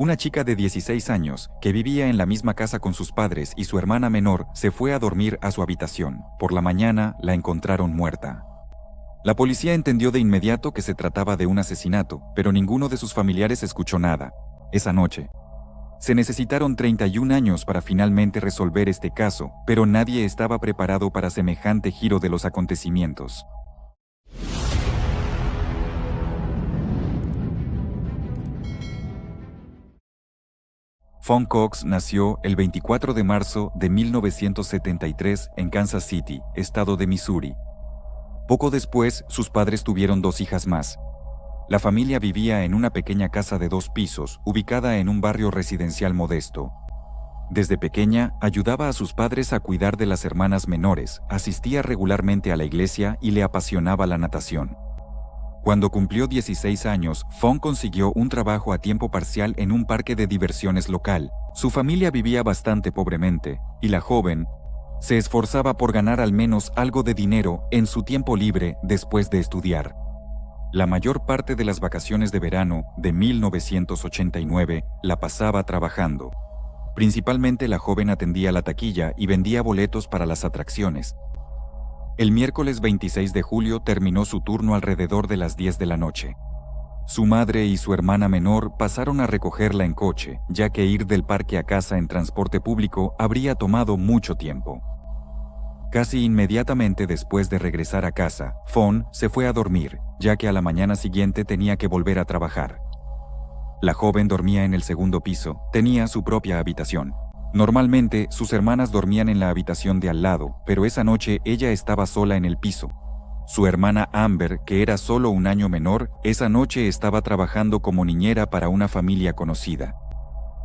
Una chica de 16 años, que vivía en la misma casa con sus padres y su hermana menor, se fue a dormir a su habitación. Por la mañana, la encontraron muerta. La policía entendió de inmediato que se trataba de un asesinato, pero ninguno de sus familiares escuchó nada. Esa noche, se necesitaron 31 años para finalmente resolver este caso, pero nadie estaba preparado para semejante giro de los acontecimientos. Fawn Cox nació el 24 de marzo de 1973 en Kansas City, estado de Missouri. Poco después, sus padres tuvieron 2 hijas más. La familia vivía en una pequeña casa de 2 pisos, ubicada en un barrio residencial modesto. Desde pequeña, ayudaba a sus padres a cuidar de las hermanas menores, asistía regularmente a la iglesia y le apasionaba la natación. Cuando cumplió 16 años, Fawn consiguió un trabajo a tiempo parcial en un parque de diversiones local. Su familia vivía bastante pobremente, y la joven se esforzaba por ganar al menos algo de dinero en su tiempo libre después de estudiar. La mayor parte de las vacaciones de verano de 1989 la pasaba trabajando. Principalmente la joven atendía la taquilla y vendía boletos para las atracciones. El miércoles 26 de julio terminó su turno alrededor de las 10 de la noche. Su madre y su hermana menor pasaron a recogerla en coche, ya que ir del parque a casa en transporte público habría tomado mucho tiempo. Casi inmediatamente después de regresar a casa, Fawn se fue a dormir, ya que a la mañana siguiente tenía que volver a trabajar. La joven dormía en el segundo piso, tenía su propia habitación. Normalmente, sus hermanas dormían en la habitación de al lado, pero esa noche ella estaba sola en el piso. Su hermana Amber, que era solo un año menor, esa noche estaba trabajando como niñera para una familia conocida.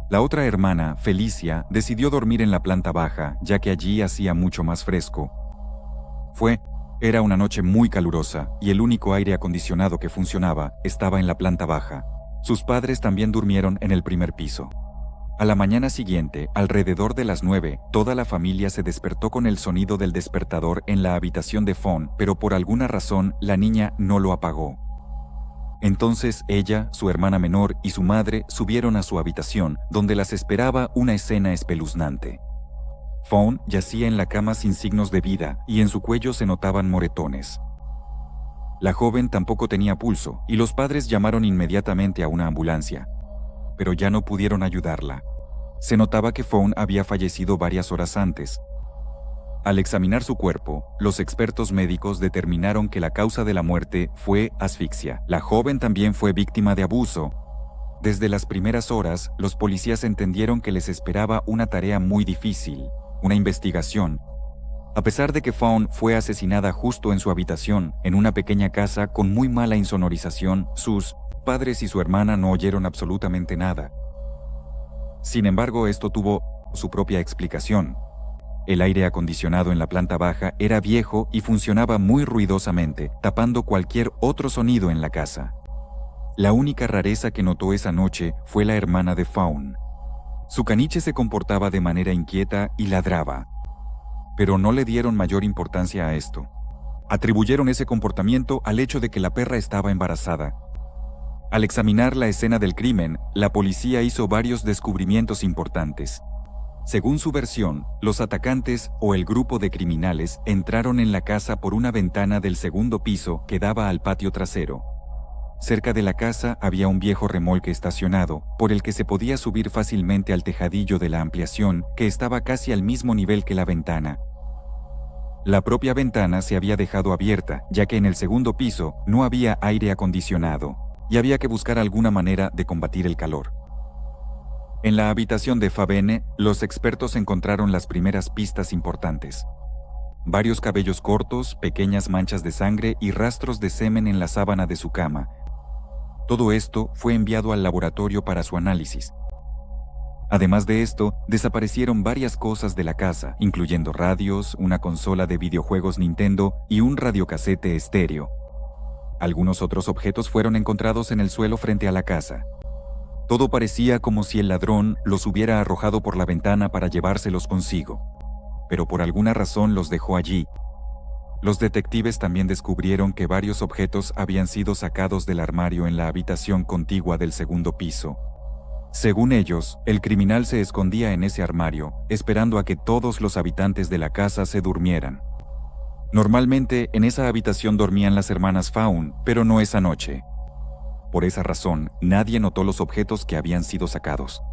La otra hermana, Felicia, decidió dormir en la planta baja, ya que allí hacía mucho más fresco. Era una noche muy calurosa, y el único aire acondicionado que funcionaba estaba en la planta baja. Sus padres también durmieron en el primer piso. A la mañana siguiente, alrededor de las 9, toda la familia se despertó con el sonido del despertador en la habitación de Fawn, pero por alguna razón la niña no lo apagó. Entonces ella, su hermana menor y su madre subieron a su habitación, donde las esperaba una escena espeluznante. Fawn yacía en la cama sin signos de vida y en su cuello se notaban moretones. La joven tampoco tenía pulso y los padres llamaron inmediatamente a una ambulancia, pero ya no pudieron ayudarla. Se notaba que Fawn había fallecido varias horas antes. Al examinar su cuerpo, los expertos médicos determinaron que la causa de la muerte fue asfixia. La joven también fue víctima de abuso. Desde las primeras horas, los policías entendieron que les esperaba una tarea muy difícil, una investigación. A pesar de que Fawn fue asesinada justo en su habitación, en una pequeña casa con muy mala insonorización, sus padres y su hermana no oyeron absolutamente nada. Sin embargo, esto tuvo su propia explicación. El aire acondicionado en la planta baja era viejo y funcionaba muy ruidosamente, tapando cualquier otro sonido en la casa. La única rareza que notó esa noche fue la hermana de Fawn. Su caniche se comportaba de manera inquieta y ladraba, pero no le dieron mayor importancia a esto. Atribuyeron ese comportamiento al hecho de que la perra estaba embarazada. Al examinar la escena del crimen, la policía hizo varios descubrimientos importantes. Según su versión, los atacantes o el grupo de criminales entraron en la casa por una ventana del segundo piso que daba al patio trasero. Cerca de la casa había un viejo remolque estacionado, por el que se podía subir fácilmente al tejadillo de la ampliación, que estaba casi al mismo nivel que la ventana. La propia ventana se había dejado abierta, ya que en el segundo piso no había aire acondicionado, y había que buscar alguna manera de combatir el calor. En la habitación de Favene, los expertos encontraron las primeras pistas importantes. Varios cabellos cortos, pequeñas manchas de sangre y rastros de semen en la sábana de su cama. Todo esto fue enviado al laboratorio para su análisis. Además de esto, desaparecieron varias cosas de la casa, incluyendo radios, una consola de videojuegos Nintendo y un radiocasete estéreo. Algunos otros objetos fueron encontrados en el suelo frente a la casa. Todo parecía como si el ladrón los hubiera arrojado por la ventana para llevárselos consigo, pero por alguna razón los dejó allí. Los detectives también descubrieron que varios objetos habían sido sacados del armario en la habitación contigua del segundo piso. Según ellos, el criminal se escondía en ese armario, esperando a que todos los habitantes de la casa se durmieran. Normalmente, en esa habitación dormían las hermanas Fawn, pero no esa noche. Por esa razón, nadie notó los objetos que habían sido sacados.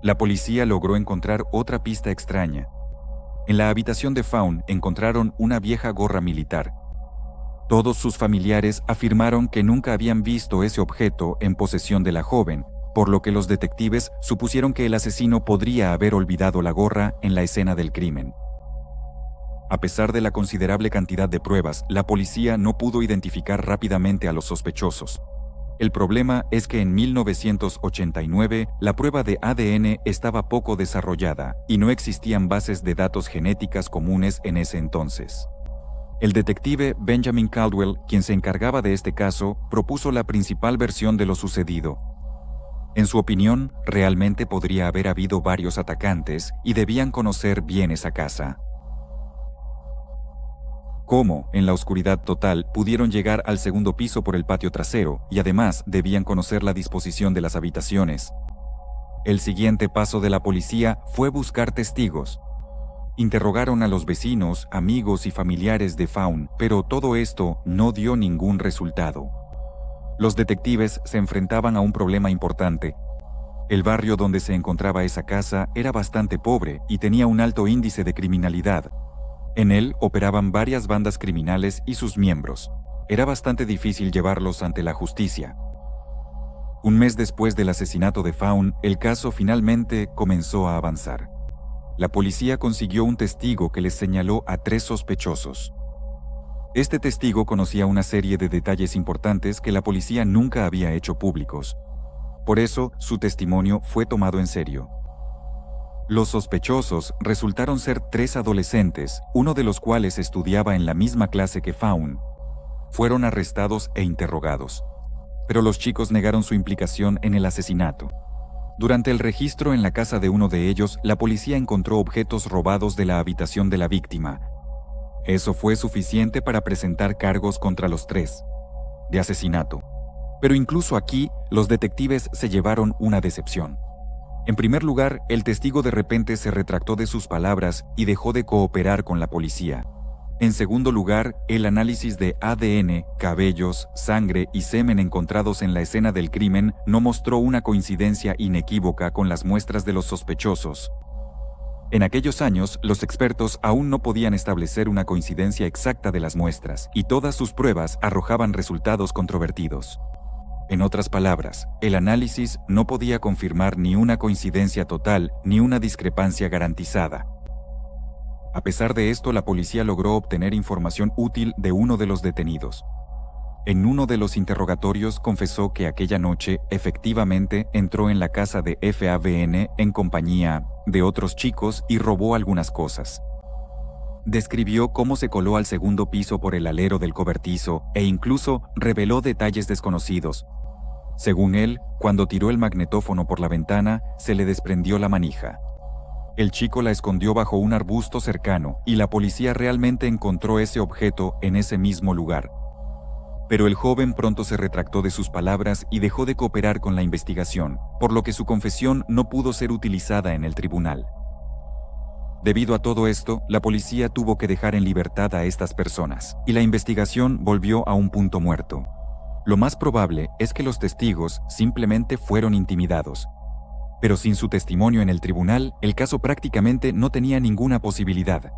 La policía logró encontrar otra pista extraña. En la habitación de Fawn encontraron una vieja gorra militar. Todos sus familiares afirmaron que nunca habían visto ese objeto en posesión de la joven, por lo que los detectives supusieron que el asesino podría haber olvidado la gorra en la escena del crimen. A pesar de la considerable cantidad de pruebas, la policía no pudo identificar rápidamente a los sospechosos. El problema es que en 1989 la prueba de ADN estaba poco desarrollada y no existían bases de datos genéticas comunes en ese entonces. El detective Benjamin Caldwell, quien se encargaba de este caso, propuso la principal versión de lo sucedido. En su opinión, realmente podría haber habido varios atacantes y debían conocer bien esa casa. ¿Cómo, en la oscuridad total, pudieron llegar al segundo piso por el patio trasero y además debían conocer la disposición de las habitaciones? El siguiente paso de la policía fue buscar testigos. Interrogaron a los vecinos, amigos y familiares de Fawn, pero todo esto no dio ningún resultado. Los detectives se enfrentaban a un problema importante. El barrio donde se encontraba esa casa era bastante pobre y tenía un alto índice de criminalidad. En él operaban varias bandas criminales y sus miembros. Era bastante difícil llevarlos ante la justicia. Un mes después del asesinato de Fawn, el caso finalmente comenzó a avanzar. La policía consiguió un testigo que les señaló a 3 sospechosos. Este testigo conocía una serie de detalles importantes que la policía nunca había hecho públicos. Por eso, su testimonio fue tomado en serio. Los sospechosos resultaron ser 3 adolescentes, uno de los cuales estudiaba en la misma clase que Fawn. Fueron arrestados e interrogados, pero los chicos negaron su implicación en el asesinato. Durante el registro en la casa de uno de ellos, la policía encontró objetos robados de la habitación de la víctima. Eso fue suficiente para presentar cargos contra los 3 de asesinato. Pero incluso aquí, los detectives se llevaron una decepción. En primer lugar, el testigo de repente se retractó de sus palabras y dejó de cooperar con la policía. En segundo lugar, el análisis de ADN, cabellos, sangre y semen encontrados en la escena del crimen no mostró una coincidencia inequívoca con las muestras de los sospechosos. En aquellos años, los expertos aún no podían establecer una coincidencia exacta de las muestras, y todas sus pruebas arrojaban resultados controvertidos. En otras palabras, el análisis no podía confirmar ni una coincidencia total ni una discrepancia garantizada. A pesar de esto, la policía logró obtener información útil de uno de los detenidos. En uno de los interrogatorios confesó que aquella noche efectivamente entró en la casa de FAVN en compañía de otros chicos y robó algunas cosas. Describió cómo se coló al segundo piso por el alero del cobertizo e incluso reveló detalles desconocidos. Según él, cuando tiró el magnetófono por la ventana, se le desprendió la manija. El chico la escondió bajo un arbusto cercano y la policía realmente encontró ese objeto en ese mismo lugar. Pero el joven pronto se retractó de sus palabras y dejó de cooperar con la investigación, por lo que su confesión no pudo ser utilizada en el tribunal. Debido a todo esto, la policía tuvo que dejar en libertad a estas personas, y la investigación volvió a un punto muerto. Lo más probable es que los testigos simplemente fueron intimidados. Pero sin su testimonio en el tribunal, el caso prácticamente no tenía ninguna posibilidad.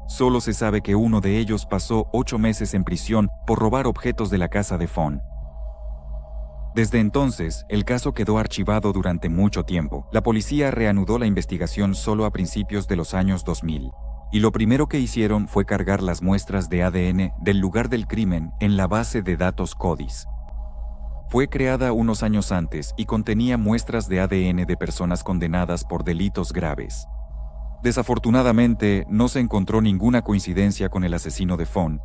Solo se sabe que uno de ellos pasó 8 meses en prisión por robar objetos de la casa de Fawn. Desde entonces, el caso quedó archivado durante mucho tiempo. La policía reanudó la investigación solo a principios de los años 2000. Y lo primero que hicieron fue cargar las muestras de ADN del lugar del crimen en la base de datos CODIS. Fue creada unos años antes y contenía muestras de ADN de personas condenadas por delitos graves. Desafortunadamente, no se encontró ninguna coincidencia con el asesino de Fawn.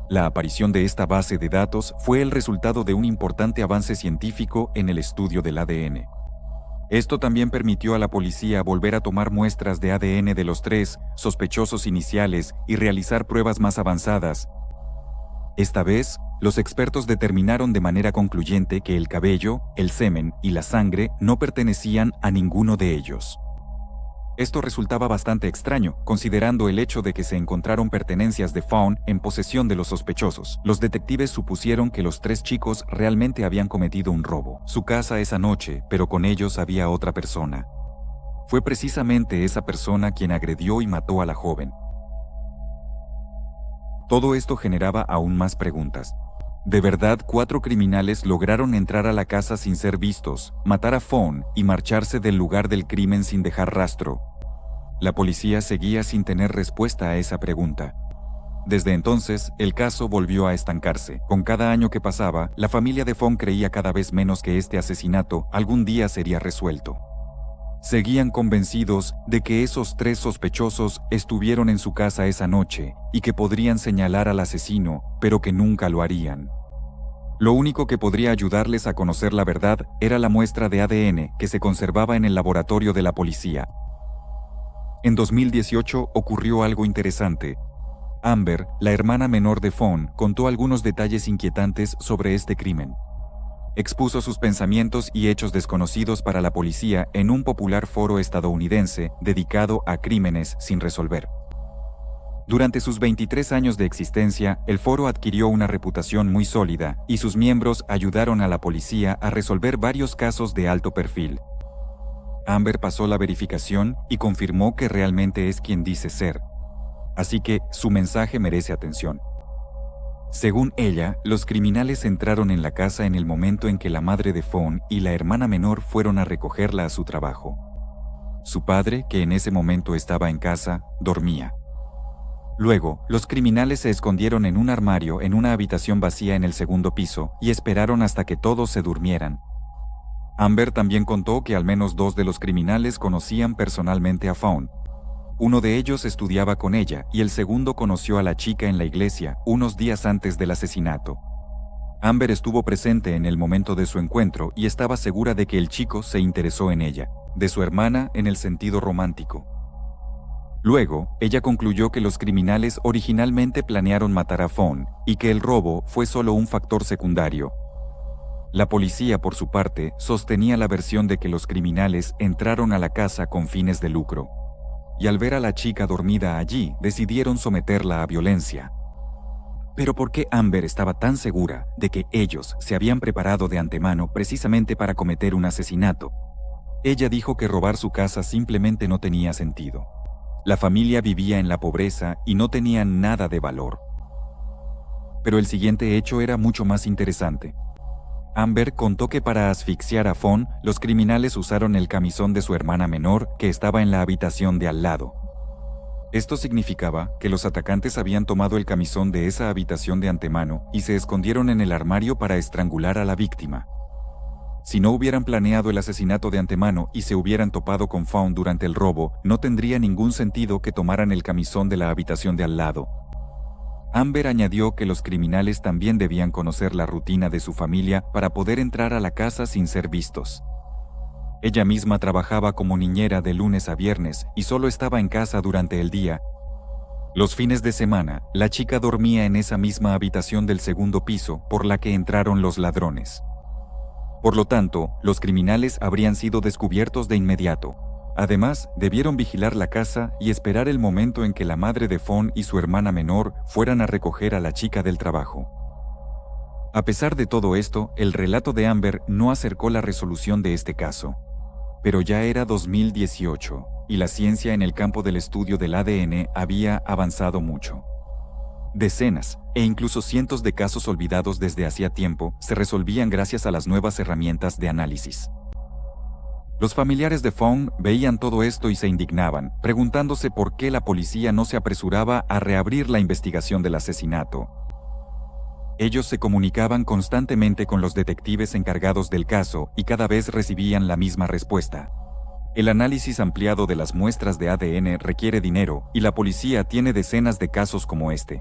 La aparición de esta base de datos fue el resultado de un importante avance científico en el estudio del ADN. Esto también permitió a la policía volver a tomar muestras de ADN de los 3 sospechosos iniciales y realizar pruebas más avanzadas. Esta vez, los expertos determinaron de manera concluyente que el cabello, el semen y la sangre no pertenecían a ninguno de ellos. Esto resultaba bastante extraño, considerando el hecho de que se encontraron pertenencias de Fawn en posesión de los sospechosos. Los detectives supusieron que los 3 chicos realmente habían cometido un robo. Su casa esa noche, pero con ellos había otra persona. Fue precisamente esa persona quien agredió y mató a la joven. Todo esto generaba aún más preguntas. ¿De verdad 4 criminales lograron entrar a la casa sin ser vistos, matar a Fawn y marcharse del lugar del crimen sin dejar rastro? La policía seguía sin tener respuesta a esa pregunta. Desde entonces, el caso volvió a estancarse. Con cada año que pasaba, la familia de Fawn creía cada vez menos que este asesinato algún día sería resuelto. Seguían convencidos de que esos 3 sospechosos estuvieron en su casa esa noche y que podrían señalar al asesino, pero que nunca lo harían. Lo único que podría ayudarles a conocer la verdad era la muestra de ADN que se conservaba en el laboratorio de la policía. En 2018 ocurrió algo interesante. Amber, la hermana menor de Fawn, contó algunos detalles inquietantes sobre este crimen. Expuso sus pensamientos y hechos desconocidos para la policía en un popular foro estadounidense dedicado a crímenes sin resolver. Durante sus 23 años de existencia, el foro adquirió una reputación muy sólida y sus miembros ayudaron a la policía a resolver varios casos de alto perfil. Amber pasó la verificación y confirmó que realmente es quien dice ser. Así que su mensaje merece atención. Según ella, los criminales entraron en la casa en el momento en que la madre de Fawn y la hermana menor fueron a recogerla a su trabajo. Su padre, que en ese momento estaba en casa, dormía. Luego, los criminales se escondieron en un armario en una habitación vacía en el segundo piso y esperaron hasta que todos se durmieran. Amber también contó que al menos 2 de los criminales conocían personalmente a Fawn. Uno de ellos estudiaba con ella y el segundo conoció a la chica en la iglesia unos días antes del asesinato. Amber estuvo presente en el momento de su encuentro y estaba segura de que el chico se interesó en ella, de su hermana en el sentido romántico. Luego, ella concluyó que los criminales originalmente planearon matar a Fawn y que el robo fue solo un factor secundario. La policía, por su parte, sostenía la versión de que los criminales entraron a la casa con fines de lucro. Y al ver a la chica dormida allí, decidieron someterla a violencia. Pero ¿por qué Amber estaba tan segura de que ellos se habían preparado de antemano precisamente para cometer un asesinato? Ella dijo que robar su casa simplemente no tenía sentido. La familia vivía en la pobreza y no tenían nada de valor. Pero el siguiente hecho era mucho más interesante. Amber contó que para asfixiar a Fawn, los criminales usaron el camisón de su hermana menor que estaba en la habitación de al lado. Esto significaba que los atacantes habían tomado el camisón de esa habitación de antemano y se escondieron en el armario para estrangular a la víctima. Si no hubieran planeado el asesinato de antemano y se hubieran topado con Fawn durante el robo, no tendría ningún sentido que tomaran el camisón de la habitación de al lado. Amber añadió que los criminales también debían conocer la rutina de su familia para poder entrar a la casa sin ser vistos. Ella misma trabajaba como niñera de lunes a viernes y solo estaba en casa durante el día. Los fines de semana, la chica dormía en esa misma habitación del segundo piso por la que entraron los ladrones. Por lo tanto, los criminales habrían sido descubiertos de inmediato. Además, debieron vigilar la casa y esperar el momento en que la madre de Fawn y su hermana menor fueran a recoger a la chica del trabajo. A pesar de todo esto, el relato de Amber no acercó la resolución de este caso. Pero ya era 2018, y la ciencia en el campo del estudio del ADN había avanzado mucho. Decenas, e incluso cientos de casos olvidados desde hacía tiempo se resolvían gracias a las nuevas herramientas de análisis. Los familiares de Fawn veían todo esto y se indignaban, preguntándose por qué la policía no se apresuraba a reabrir la investigación del asesinato. Ellos se comunicaban constantemente con los detectives encargados del caso y cada vez recibían la misma respuesta. El análisis ampliado de las muestras de ADN requiere dinero y la policía tiene decenas de casos como este.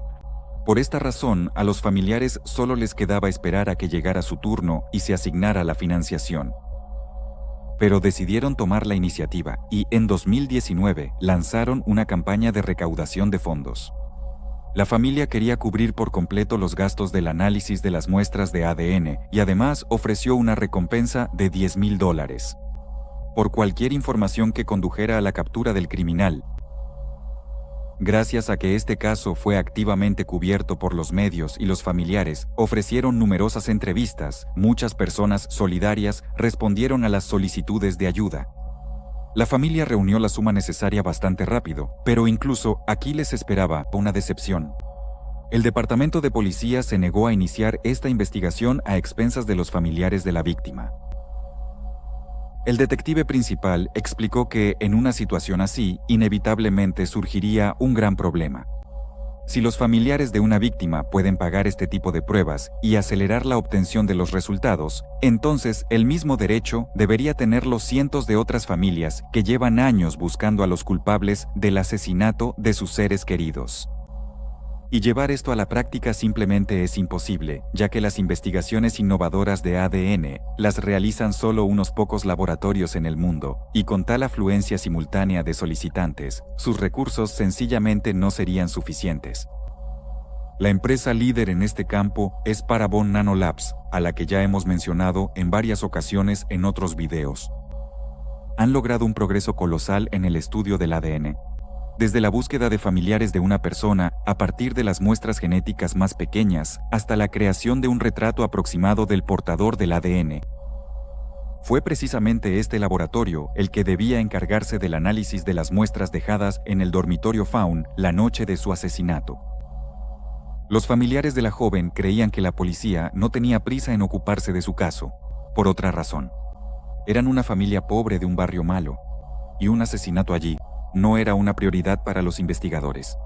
Por esta razón, a los familiares solo les quedaba esperar a que llegara su turno y se asignara la financiación. Pero decidieron tomar la iniciativa y en 2019 lanzaron una campaña de recaudación de fondos. La familia quería cubrir por completo los gastos del análisis de las muestras de ADN y además ofreció una recompensa de $10,000 por cualquier información que condujera a la captura del criminal. Gracias a que este caso fue activamente cubierto por los medios y los familiares, ofrecieron numerosas entrevistas, muchas personas solidarias respondieron a las solicitudes de ayuda. La familia reunió la suma necesaria bastante rápido, pero incluso aquí les esperaba una decepción. El departamento de policía se negó a iniciar esta investigación a expensas de los familiares de la víctima. El detective principal explicó que en una situación así, inevitablemente surgiría un gran problema. Si los familiares de una víctima pueden pagar este tipo de pruebas y acelerar la obtención de los resultados, entonces el mismo derecho debería tenerlo cientos de otras familias que llevan años buscando a los culpables del asesinato de sus seres queridos. Y llevar esto a la práctica simplemente es imposible, ya que las investigaciones innovadoras de ADN las realizan solo unos pocos laboratorios en el mundo, y con tal afluencia simultánea de solicitantes, sus recursos sencillamente no serían suficientes. La empresa líder en este campo es Parabon Nanolabs, a la que ya hemos mencionado en varias ocasiones en otros videos. Han logrado un progreso colosal en el estudio del ADN. Desde la búsqueda de familiares de una persona, a partir de las muestras genéticas más pequeñas, hasta la creación de un retrato aproximado del portador del ADN. Fue precisamente este laboratorio el que debía encargarse del análisis de las muestras dejadas en el dormitorio Fawn la noche de su asesinato. Los familiares de la joven creían que la policía no tenía prisa en ocuparse de su caso, por otra razón. Eran una familia pobre de un barrio malo, y un asesinato allí no era una prioridad para los investigadores.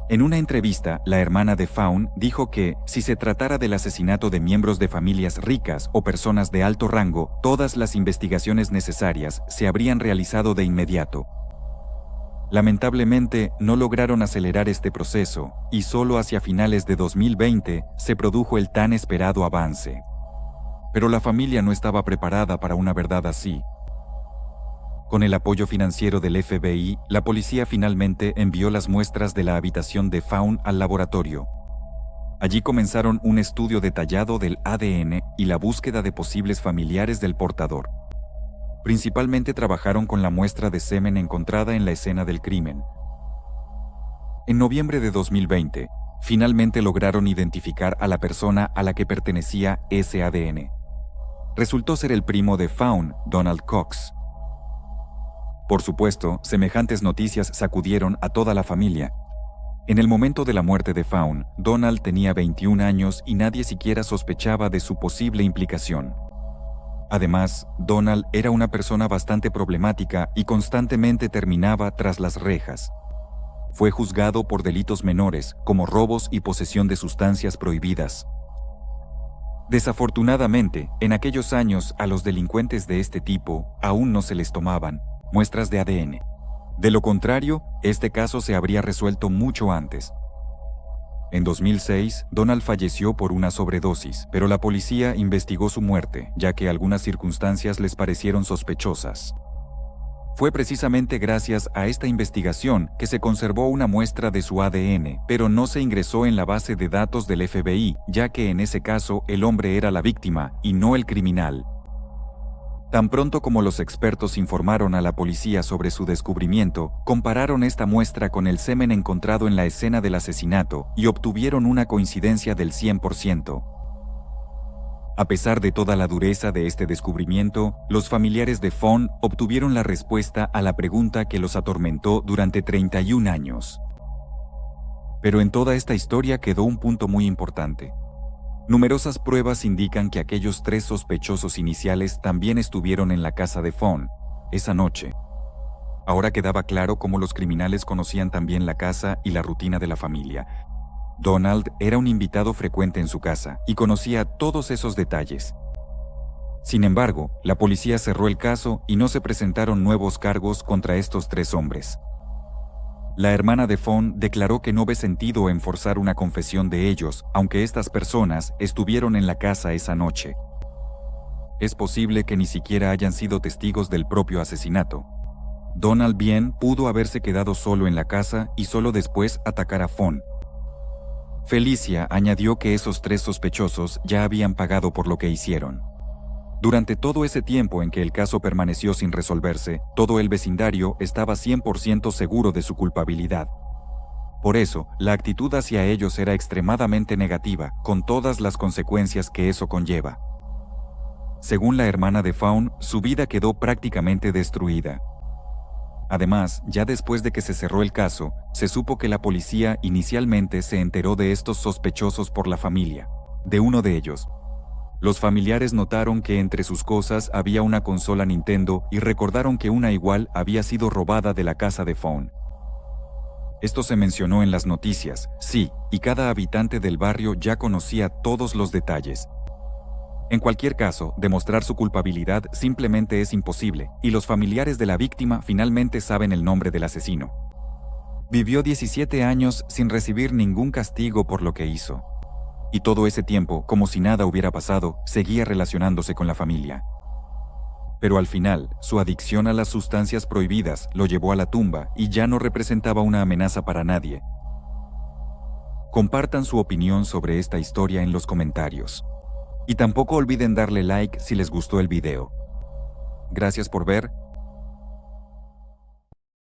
En una entrevista, la hermana de Fawn dijo que, si se tratara del asesinato de miembros de familias ricas o personas de alto rango, todas las investigaciones necesarias se habrían realizado de inmediato. Lamentablemente, no lograron acelerar este proceso, y solo hacia finales de 2020 se produjo el tan esperado avance. Pero la familia no estaba preparada para una verdad así. Con el apoyo financiero del FBI, la policía finalmente envió las muestras de la habitación de Fawn al laboratorio. Allí comenzaron un estudio detallado del ADN y la búsqueda de posibles familiares del portador. Principalmente trabajaron con la muestra de semen encontrada en la escena del crimen. En noviembre de 2020, finalmente lograron identificar a la persona a la que pertenecía ese ADN. Resultó ser el primo de Fawn, Donald Cox. Por supuesto, semejantes noticias sacudieron a toda la familia. En el momento de la muerte de Fawn, Donald tenía 21 años y nadie siquiera sospechaba de su posible implicación. Además, Donald era una persona bastante problemática y constantemente terminaba tras las rejas. Fue juzgado por delitos menores, como robos y posesión de sustancias prohibidas. Desafortunadamente, en aquellos años a los delincuentes de este tipo aún no se les tomaban muestras de ADN. De lo contrario, este caso se habría resuelto mucho antes. En 2006, Donald falleció por una sobredosis, pero la policía investigó su muerte, ya que algunas circunstancias les parecieron sospechosas. Fue precisamente gracias a esta investigación que se conservó una muestra de su ADN, pero no se ingresó en la base de datos del FBI, ya que en ese caso el hombre era la víctima y no el criminal. Tan pronto como los expertos informaron a la policía sobre su descubrimiento, compararon esta muestra con el semen encontrado en la escena del asesinato y obtuvieron una coincidencia del 100%. A pesar de toda la dureza de este descubrimiento, los familiares de Fawn obtuvieron la respuesta a la pregunta que los atormentó durante 31 años. Pero en toda esta historia quedó un punto muy importante. Numerosas pruebas indican que aquellos 3 sospechosos iniciales también estuvieron en la casa de Fawn esa noche. Ahora quedaba claro cómo los criminales conocían también la casa y la rutina de la familia. Donald era un invitado frecuente en su casa y conocía todos esos detalles. Sin embargo, la policía cerró el caso y no se presentaron nuevos cargos contra estos 3 hombres. La hermana de Fawn declaró que no ve sentido en forzar una confesión de ellos, aunque estas personas estuvieron en la casa esa noche. Es posible que ni siquiera hayan sido testigos del propio asesinato. Donald bien pudo haberse quedado solo en la casa y solo después atacar a Fawn. Felicia añadió que esos 3 sospechosos ya habían pagado por lo que hicieron. Durante todo ese tiempo en que el caso permaneció sin resolverse, todo el vecindario estaba 100% seguro de su culpabilidad. Por eso, la actitud hacia ellos era extremadamente negativa, con todas las consecuencias que eso conlleva. Según la hermana de Fawn, su vida quedó prácticamente destruida. Además, ya después de que se cerró el caso, se supo que la policía inicialmente se enteró de estos sospechosos por la familia de uno de ellos. Los familiares notaron que entre sus cosas había una consola Nintendo y recordaron que una igual había sido robada de la casa de Fawn. Esto se mencionó en las noticias, sí, y cada habitante del barrio ya conocía todos los detalles. En cualquier caso, demostrar su culpabilidad simplemente es imposible, y los familiares de la víctima finalmente saben el nombre del asesino. Vivió 17 años sin recibir ningún castigo por lo que hizo. Y todo ese tiempo, como si nada hubiera pasado, seguía relacionándose con la familia. Pero al final, su adicción a las sustancias prohibidas lo llevó a la tumba y ya no representaba una amenaza para nadie. Compartan su opinión sobre esta historia en los comentarios. Y tampoco olviden darle like si les gustó el video. Gracias por ver.